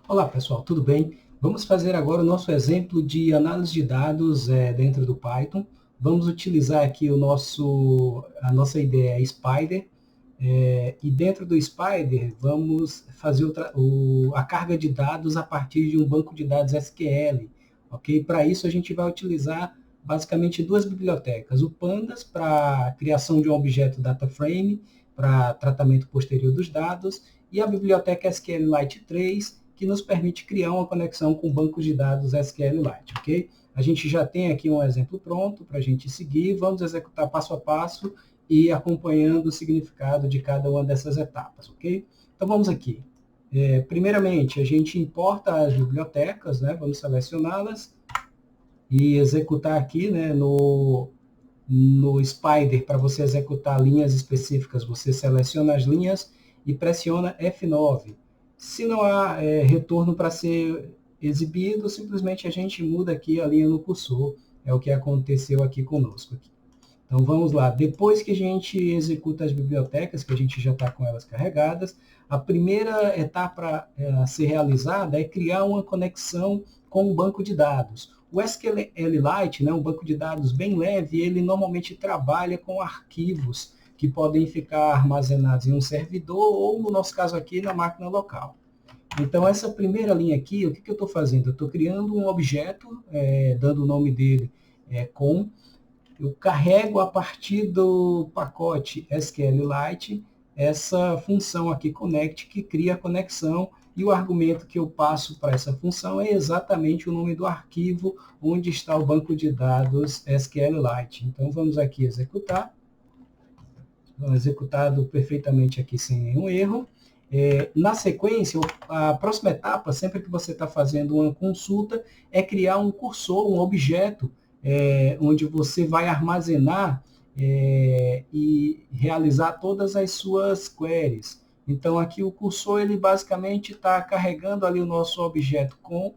Olá pessoal, tudo bem? Vamos fazer agora o nosso exemplo de análise de dados dentro do Python. Vamos utilizar aqui a nossa ideia é Spider, e dentro do Spider vamos fazer a carga de dados a partir de um banco de dados SQL. Ok? Para isso a gente vai utilizar basicamente duas bibliotecas, o Pandas para criação de um objeto data frame, para tratamento posterior dos dados, e a biblioteca SQLite 3, que nos permite criar uma conexão com bancos de dados SQLite, ok? A gente já tem aqui um exemplo pronto para a gente seguir, vamos executar passo a passo e acompanhando o significado de cada uma dessas etapas, ok? Então vamos aqui. Primeiramente, a gente importa as bibliotecas, né? Vamos selecioná-las e executar aqui, né, no Spider, para você executar linhas específicas, você seleciona as linhas e pressiona F9. Se não há retorno para ser exibido, simplesmente a gente muda aqui a linha no cursor. É o que aconteceu aqui conosco. Então vamos lá, depois que a gente executa as bibliotecas, que a gente já está com elas carregadas, a primeira etapa a ser realizada é criar uma conexão com o banco de dados. O SQLite, né, um banco de dados bem leve, ele normalmente trabalha com arquivos que podem ficar armazenados em um servidor ou, no nosso caso aqui, na máquina local. Então, essa primeira linha aqui, o que eu estou fazendo? Eu estou criando um objeto, dando o nome dele com. Eu carrego a partir do pacote SQLite essa função aqui connect que cria a conexão e o argumento que eu passo para essa função é exatamente o nome do arquivo onde está o banco de dados SQLite. Então vamos aqui executar. Executado perfeitamente aqui sem nenhum erro. Na sequência, a próxima etapa, sempre que você está fazendo uma consulta, é criar um cursor, um objeto, onde você vai armazenar e realizar todas as suas queries. Então, aqui o cursor, ele basicamente está carregando ali o nosso objeto com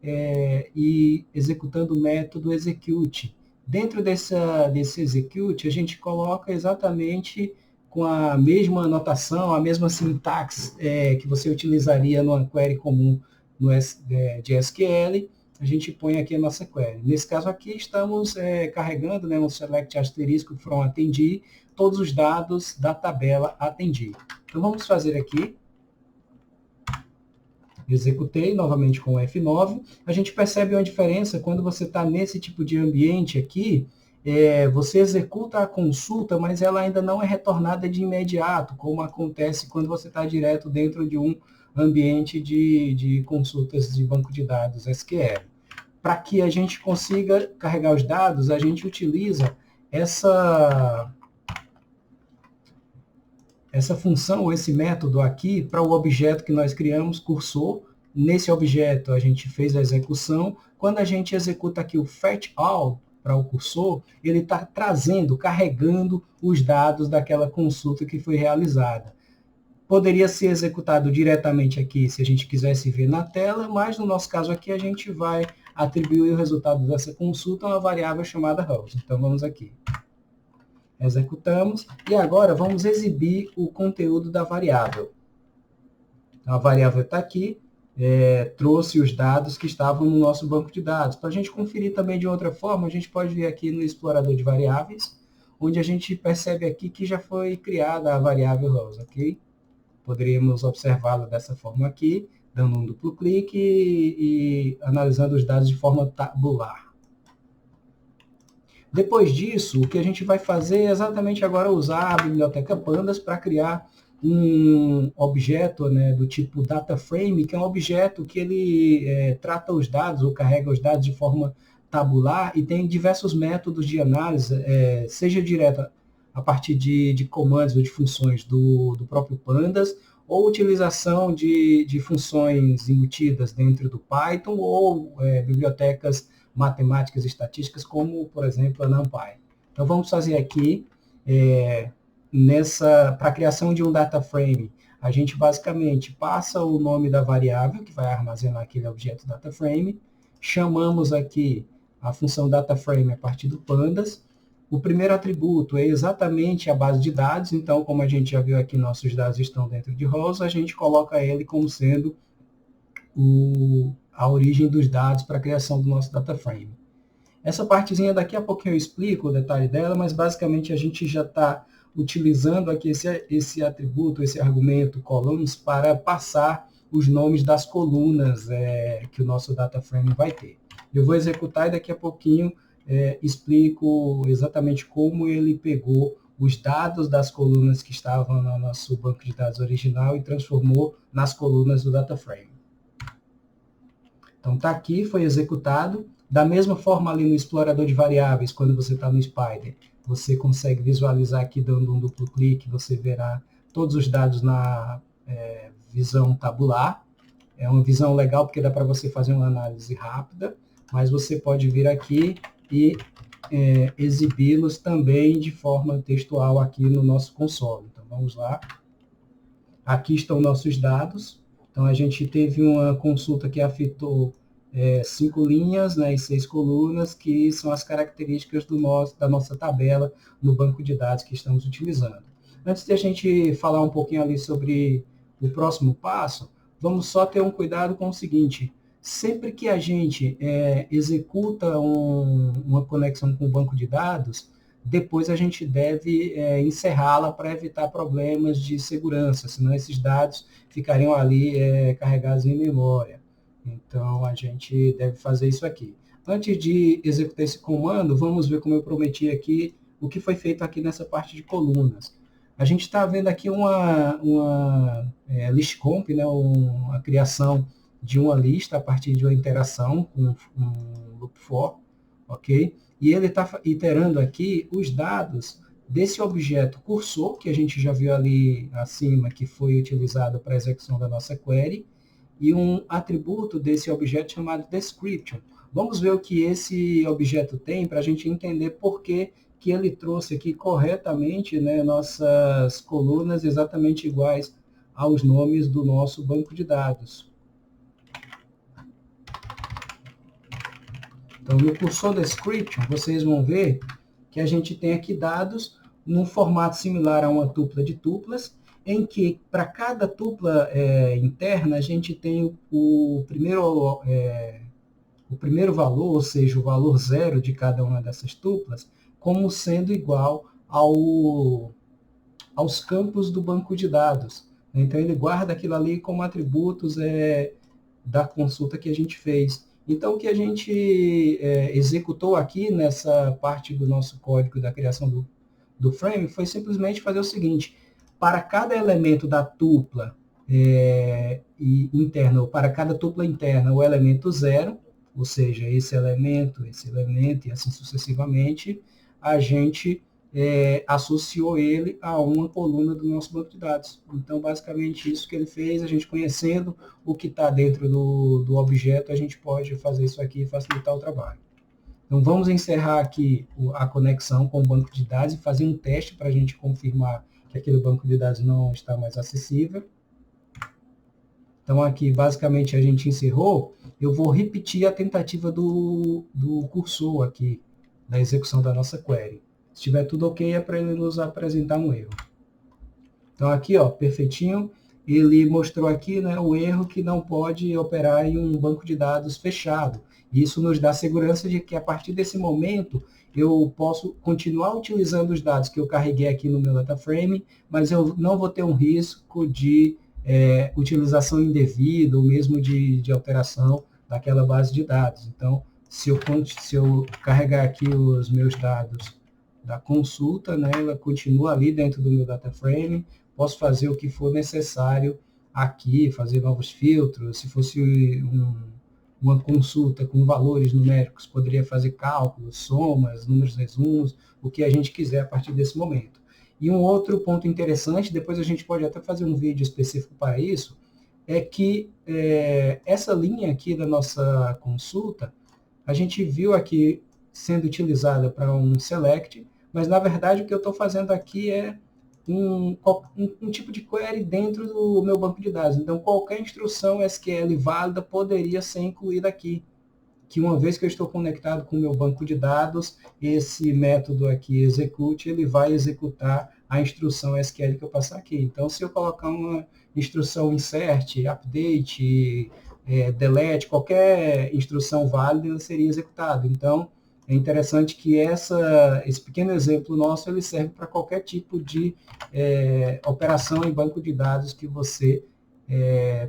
e executando o método execute. Dentro desse execute, a gente coloca exatamente com a mesma notação, a mesma sintaxe que você utilizaria numa query comum de SQL, a gente põe aqui a nossa query. Nesse caso aqui, estamos carregando um select asterisco from attendee, todos os dados da tabela attendee. Então, vamos fazer aqui. Executei novamente com o F9. A gente percebe uma diferença quando você está nesse tipo de ambiente aqui, você executa a consulta, mas ela ainda não é retornada de imediato, como acontece quando você está direto dentro de um ambiente de consultas de banco de dados SQL. Para que a gente consiga carregar os dados, a gente utiliza essa função, ou esse método aqui, para o objeto que nós criamos, cursor. Nesse objeto, a gente fez a execução. Quando a gente executa aqui o fetch all para o cursor, ele está trazendo, carregando os dados daquela consulta que foi realizada. Poderia ser executado diretamente aqui, se a gente quisesse ver na tela, mas no nosso caso aqui, a gente vai atribuir o resultado dessa consulta a uma variável chamada rows. Então, vamos aqui. Executamos, e agora vamos exibir o conteúdo da variável. A variável está aqui, trouxe os dados que estavam no nosso banco de dados. Para a gente conferir também de outra forma, a gente pode vir aqui no explorador de variáveis, onde a gente percebe aqui que já foi criada a variável rows, ok? Poderíamos observá-la dessa forma aqui, dando um duplo clique e analisando os dados de forma tabular. Depois disso, o que a gente vai fazer é exatamente agora usar a biblioteca Pandas para criar um objeto do tipo DataFrame, que é um objeto que ele trata os dados ou carrega os dados de forma tabular e tem diversos métodos de análise, seja direta a partir de comandos ou de funções do próprio Pandas, ou utilização de funções embutidas dentro do Python ou bibliotecas matemáticas e estatísticas, como, por exemplo, a NumPy. Então, vamos fazer aqui, para a criação de um data frame, a gente basicamente passa o nome da variável, que vai armazenar aquele objeto data frame, chamamos aqui a função data frame a partir do Pandas. O primeiro atributo é exatamente a base de dados, então, como a gente já viu aqui, nossos dados estão dentro de rows, a gente coloca ele como sendo a origem dos dados para a criação do nosso data frame. Essa partezinha daqui a pouquinho eu explico o detalhe dela, mas basicamente a gente já está utilizando aqui esse atributo, esse argumento columns para passar os nomes das colunas que o nosso data frame vai ter. Eu vou executar e daqui a pouquinho explico exatamente como ele pegou os dados das colunas que estavam no nosso banco de dados original e transformou nas colunas do data frame. Então, está aqui, foi executado. Da mesma forma, ali no explorador de variáveis, quando você está no Spider, você consegue visualizar aqui, dando um duplo clique, você verá todos os dados na visão tabular. É uma visão legal, porque dá para você fazer uma análise rápida, mas você pode vir aqui e exibi-los também de forma textual aqui no nosso console. Então, vamos lá. Aqui estão nossos dados. Então, a gente teve uma consulta que afetou 5 linhas, né, e 6 colunas, que são as características da nossa tabela no banco de dados que estamos utilizando. Antes de a gente falar um pouquinho ali sobre o próximo passo, vamos só ter um cuidado com o seguinte: sempre que a gente executa uma conexão com o banco de dados, depois a gente deve encerrá-la para evitar problemas de segurança, senão esses dados ficariam ali carregados em memória. Então, a gente deve fazer isso aqui. Antes de executar esse comando, vamos ver, como eu prometi aqui, o que foi feito aqui nessa parte de colunas. A gente está vendo aqui uma list comp, né, a criação de uma lista a partir de uma interação com um loop for, ok? E ele está iterando aqui os dados desse objeto cursor, que a gente já viu ali acima, que foi utilizado para a execução da nossa query, e um atributo desse objeto chamado description. Vamos ver o que esse objeto tem para a gente entender por que ele trouxe aqui corretamente, né, nossas colunas exatamente iguais aos nomes do nosso banco de dados. Então, no cursor description, vocês vão ver que a gente tem aqui dados num formato similar a uma tupla de tuplas, em que, para cada tupla interna, a gente tem o primeiro valor, ou seja, o valor 0 de cada uma dessas tuplas, como sendo igual aos campos do banco de dados. Então, ele guarda aquilo ali como atributos da consulta que a gente fez. Então, o que a gente executou aqui nessa parte do nosso código da criação do frame foi simplesmente fazer o seguinte: para cada elemento da tupla interna, ou para cada tupla interna, o elemento 0, ou seja, esse elemento e assim sucessivamente, a gente associou ele a uma coluna do nosso banco de dados. Então, basicamente, isso que ele fez, a gente conhecendo o que está dentro do objeto, a gente pode fazer isso aqui e facilitar o trabalho. Então, vamos encerrar aqui a conexão com o banco de dados e fazer um teste para a gente confirmar que aquele banco de dados não está mais acessível. Então, aqui, basicamente, a gente encerrou. Eu vou repetir a tentativa do cursor aqui, da execução da nossa query. Se estiver tudo ok, é para ele nos apresentar um erro. Então, aqui, ó, perfeitinho, ele mostrou aqui, né, o erro que não pode operar em um banco de dados fechado. Isso nos dá segurança de que, a partir desse momento, eu posso continuar utilizando os dados que eu carreguei aqui no meu data frame, mas eu não vou ter um risco de utilização indevida ou mesmo de alteração daquela base de dados. Então, se eu carregar aqui os meus dados da consulta, né, ela continua ali dentro do meu data frame, posso fazer o que for necessário aqui, fazer novos filtros. Se fosse uma consulta com valores numéricos, poderia fazer cálculos, somas, números resumos, o que a gente quiser a partir desse momento. E um outro ponto interessante, depois a gente pode até fazer um vídeo específico para isso, é que essa linha aqui da nossa consulta, a gente viu aqui sendo utilizada para um select, mas na verdade o que eu estou fazendo aqui é um tipo de query dentro do meu banco de dados. Então, qualquer instrução SQL válida poderia ser incluída aqui, que uma vez que eu estou conectado com o meu banco de dados, esse método aqui, execute, ele vai executar a instrução SQL que eu passar aqui. Então, se eu colocar uma instrução insert, update, delete, qualquer instrução válida seria executado. Então, é interessante que esse pequeno exemplo nosso ele serve para qualquer tipo de operação em banco de dados que você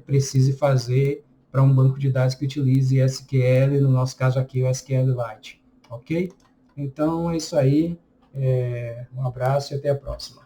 precise fazer para um banco de dados que utilize SQL, no nosso caso aqui o SQLite, ok? Então é isso aí, um abraço e até a próxima.